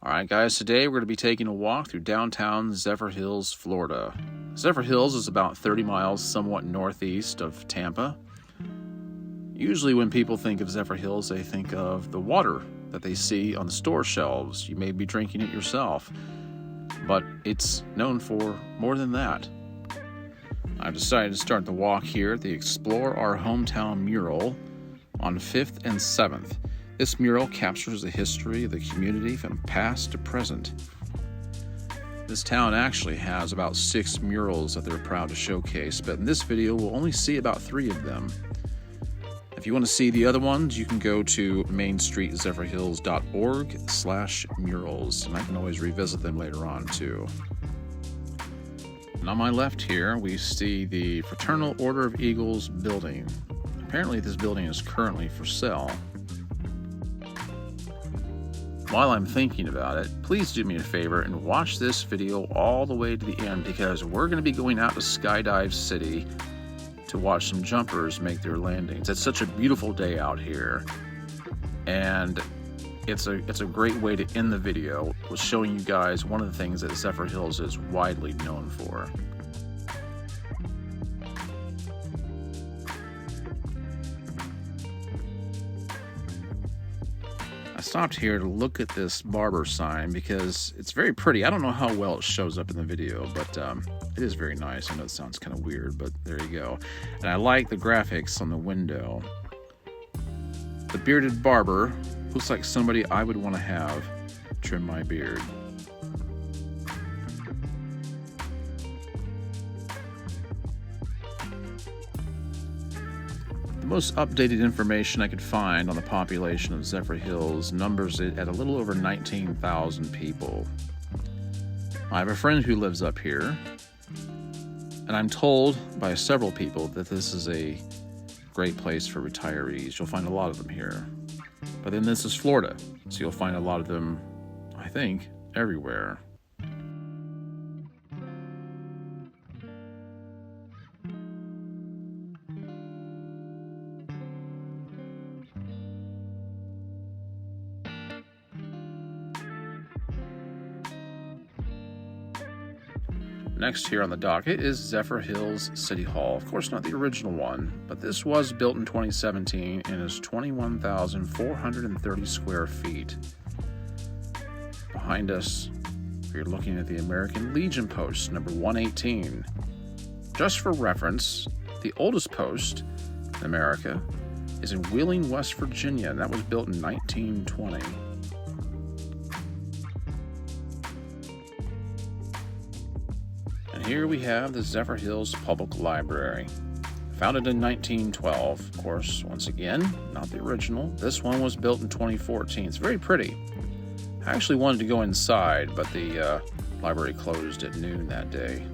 Alright guys, today we're going to be taking a walk through downtown Zephyrhills, Florida. Zephyrhills is about 30 miles somewhat northeast of Tampa. Usually when people think of Zephyrhills, they think of the water that they see on the store shelves. You may be drinking it yourself, but it's known for more than that. I've decided to start the walk here at the Explore Our Hometown mural on 5th and 7th. This mural captures the history of the community from past to present. This town actually has about 6 murals that they're proud to showcase, but in this video we'll only see about 3 of them. If you want to see the other ones, you can go to mainstreetzephyrhills.org/murals, and I can always revisit them later on too. And on my left here, we see the Fraternal Order of Eagles building. Apparently this building is currently for sale. While I'm thinking about it, please do me a favor and watch this video all the way to the end, because we're going to be going out to Skydive City to watch some jumpers make their landings. It's such a beautiful day out here, and it's a great way to end the video with showing you guys one of the things that Zephyrhills is widely known for. I stopped here to look at this barber sign because it's very pretty. I don't know how well it shows up in the video, but it is very nice. I know it sounds kind of weird, but there you go. And I like the graphics on the window. The bearded barber looks like somebody I would want to have trim my beard. The most updated information I could find on the population of Zephyrhills numbers it at a little over 19,000 people. I have a friend who lives up here, and I'm told by several people that this is a great place for retirees. You'll find a lot of them here. But then this is Florida, so you'll find a lot of them, I think, everywhere. Next here on the docket is Zephyrhills City Hall. Of course, not the original one, but this was built in 2017 and is 21,430 square feet. Behind us, we're looking at the American Legion post, number 118. Just for reference, the oldest post in America is in Wheeling, West Virginia, and that was built in 1920. Here we have the Zephyrhills Public Library. Founded in 1912, of course, once again, not the original. This one was built in 2014. It's very pretty. I actually wanted to go inside, but the library closed at noon that day.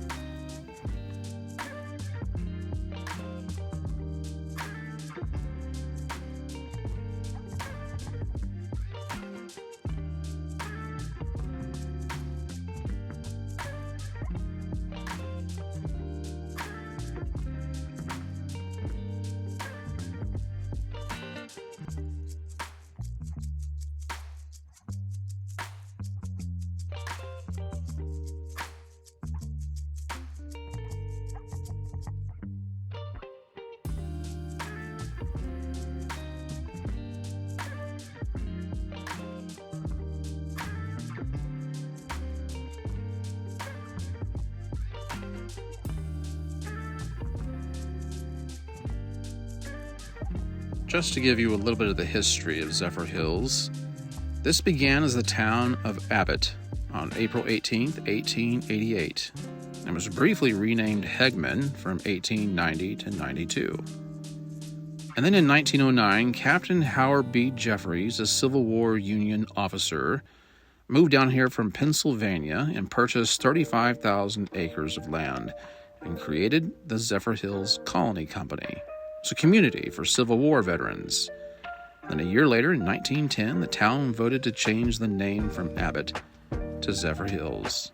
Just to give you a little bit of the history of Zephyrhills, this began as the town of Abbott on April 18th, 1888, and was briefly renamed Hegman from 1890 to 92. And then in 1909, Captain Howard B. Jeffries, a Civil War Union officer, moved down here from Pennsylvania and purchased 35,000 acres of land and created the Zephyrhills Colony Company. It's a community for Civil War veterans. Then a year later, in 1910, the town voted to change the name from Abbott to Zephyrhills.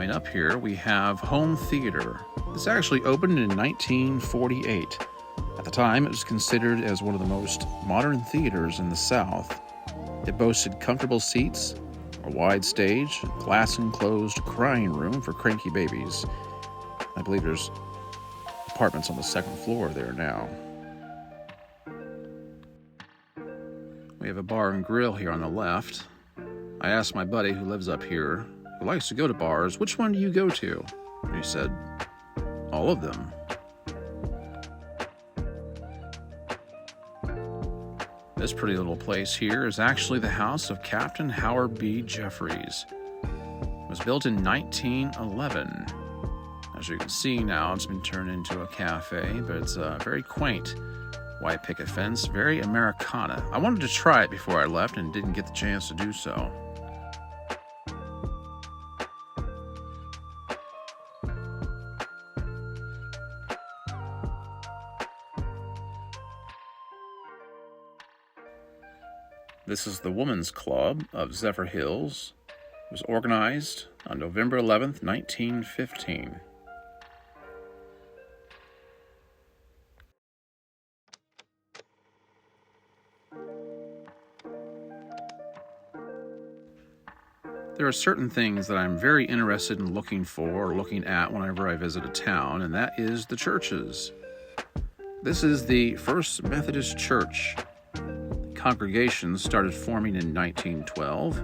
Coming up here, we have Home Theater. This actually opened in 1948. At the time, it was considered as one of the most modern theaters in the South. It boasted comfortable seats, a wide stage, a glass-enclosed crying room for cranky babies. I believe there's apartments on the second floor there now. We have a bar and grill here on the left. I asked my buddy who lives up here, who likes to go to bars, which one do you go to? And he said, all of them. This pretty little place here is actually the house of Captain Howard B. Jeffries. It was built in 1911. As you can see now, it's been turned into a cafe, but it's very quaint. White picket fence, very Americana. I wanted to try it before I left and didn't get the chance to do so. This is the Women's Club of Zephyrhills. It was organized on November 11th, 1915. There are certain things that I'm very interested in looking for or looking at whenever I visit a town, and that is the churches. This is the First Methodist Church. Congregation started forming in 1912,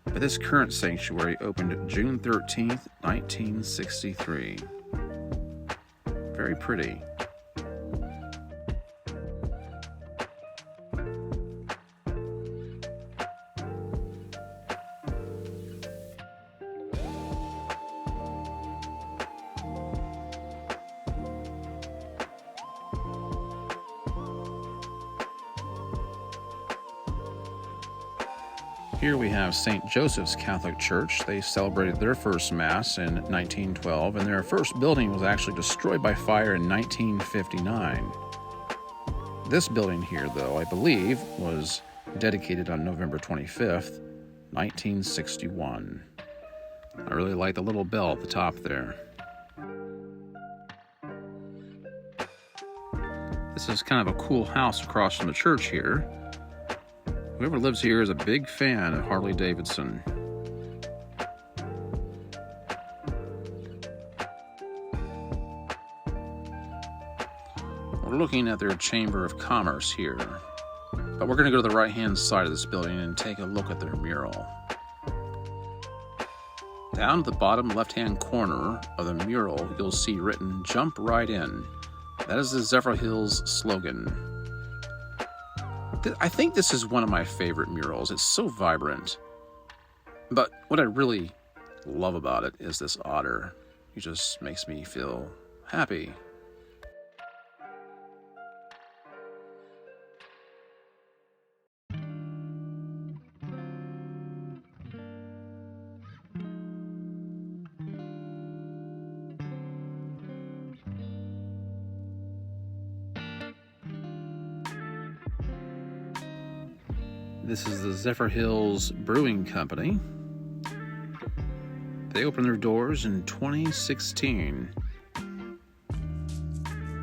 but this current sanctuary opened June 13th, 1963. Very pretty. Here we have St. Joseph's Catholic Church. They celebrated their first Mass in 1912, and their first building was actually destroyed by fire in 1959. This building here, though, I believe, was dedicated on November 25th, 1961. I really like the little bell at the top there. This is kind of a cool house across from the church here. Whoever lives here is a big fan of Harley Davidson. We're looking at their Chamber of Commerce here, but we're going to go to the right-hand side of this building and take a look at their mural. Down at the bottom left-hand corner of the mural, you'll see written, "Jump Right In." That is the Zephyrhills slogan. I think this is one of my favorite murals. It's so vibrant. But what I really love about it is this otter. He just makes me feel happy. This is the Zephyrhills Brewing Company. They opened their doors in 2016.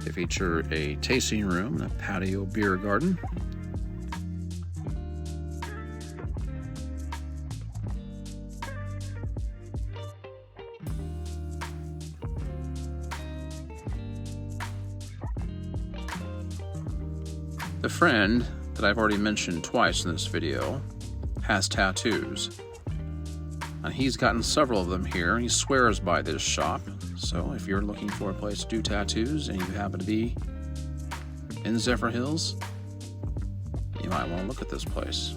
They feature a tasting room and a patio beer garden. The friend that I've already mentioned twice in this video has tattoos, and he's gotten several of them here, and he swears by this shop. So if you're looking for a place to do tattoos and you happen to be in Zephyrhills, you might want to look at this place.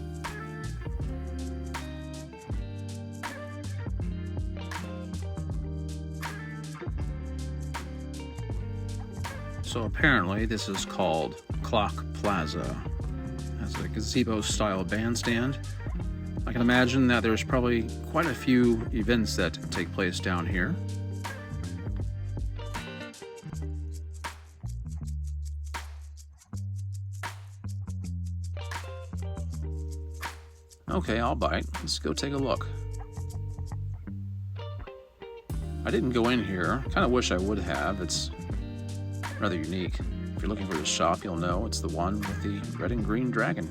So apparently this is called Clock Plaza. Has a gazebo-style bandstand. I can imagine that there's probably quite a few events that take place down here. Okay, I'll bite. Let's go take a look. I didn't go in here. Kind of wish I would have. It's rather unique. If you're looking for the shop, you'll know it's the one with the red and green dragon.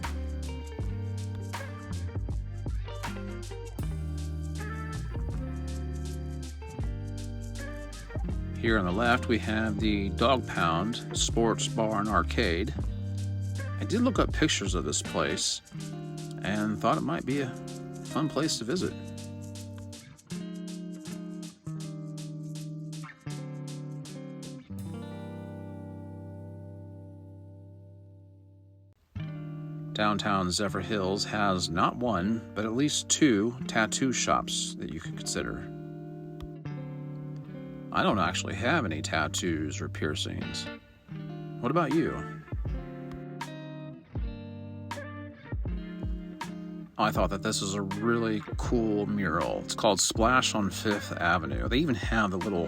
Here on the left, we have the Dog Pound Sports Bar and Arcade. I did look up pictures of this place and thought it might be a fun place to visit. Downtown Zephyrhills has not one, but at least 2 tattoo shops that you could consider. I don't actually have any tattoos or piercings. What about you? I thought that this was a really cool mural. It's called Splash on 5th Avenue. They even have the little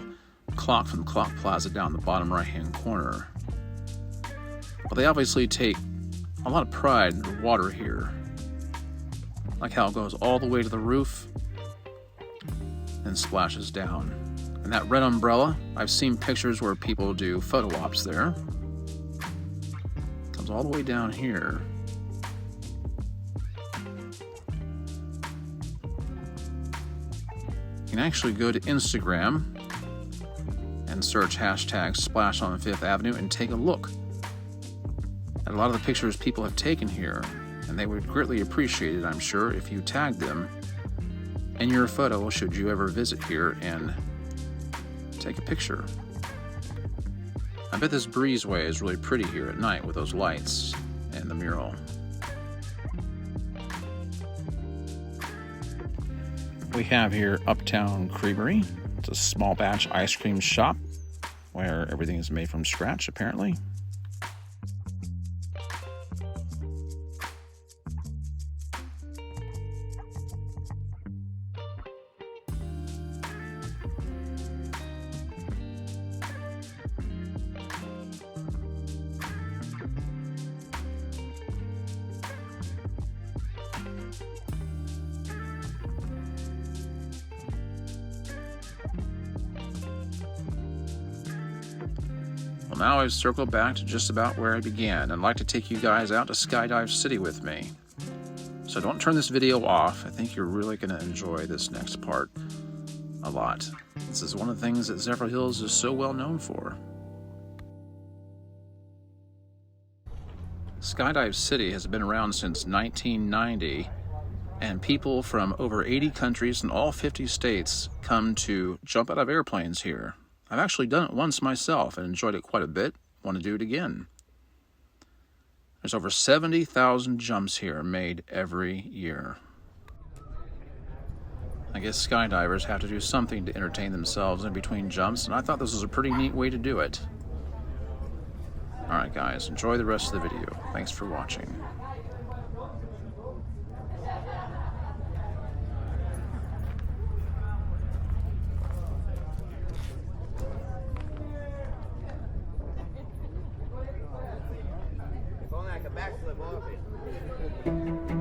clock from the Clock Plaza down the bottom right-hand corner. But they obviously take a lot of pride in the water here. Like how it goes all the way to the roof and splashes down. And that red umbrella, I've seen pictures where people do photo ops there. Comes all the way down here. You can actually go to Instagram and search hashtag Splash on 5th Avenue and take a look at a lot of the pictures people have taken here. And they would greatly appreciate it, I'm sure, if you tagged them in your photo should you ever visit here and take a picture. I bet this breezeway is really pretty here at night with those lights and the mural. We have here Uptown Creamery. It's a small batch ice cream shop where everything is made from scratch, apparently. Well, now I've circled back to just about where I began. I'd like to take you guys out to Skydive City with me. So don't turn this video off. I think you're really going to enjoy this next part a lot. This is one of the things that Zephyrhills is so well known for. Skydive City has been around since 1990, and people from over 80 countries and all 50 states come to jump out of airplanes here. I've actually done it once myself and enjoyed it quite a bit. Want to do it again. There's over 70,000 jumps here made every year. I guess skydivers have to do something to entertain themselves in between jumps, and I thought this was a pretty neat way to do it. Alright guys, enjoy the rest of the video. Thanks for watching. If only I could backflip off it.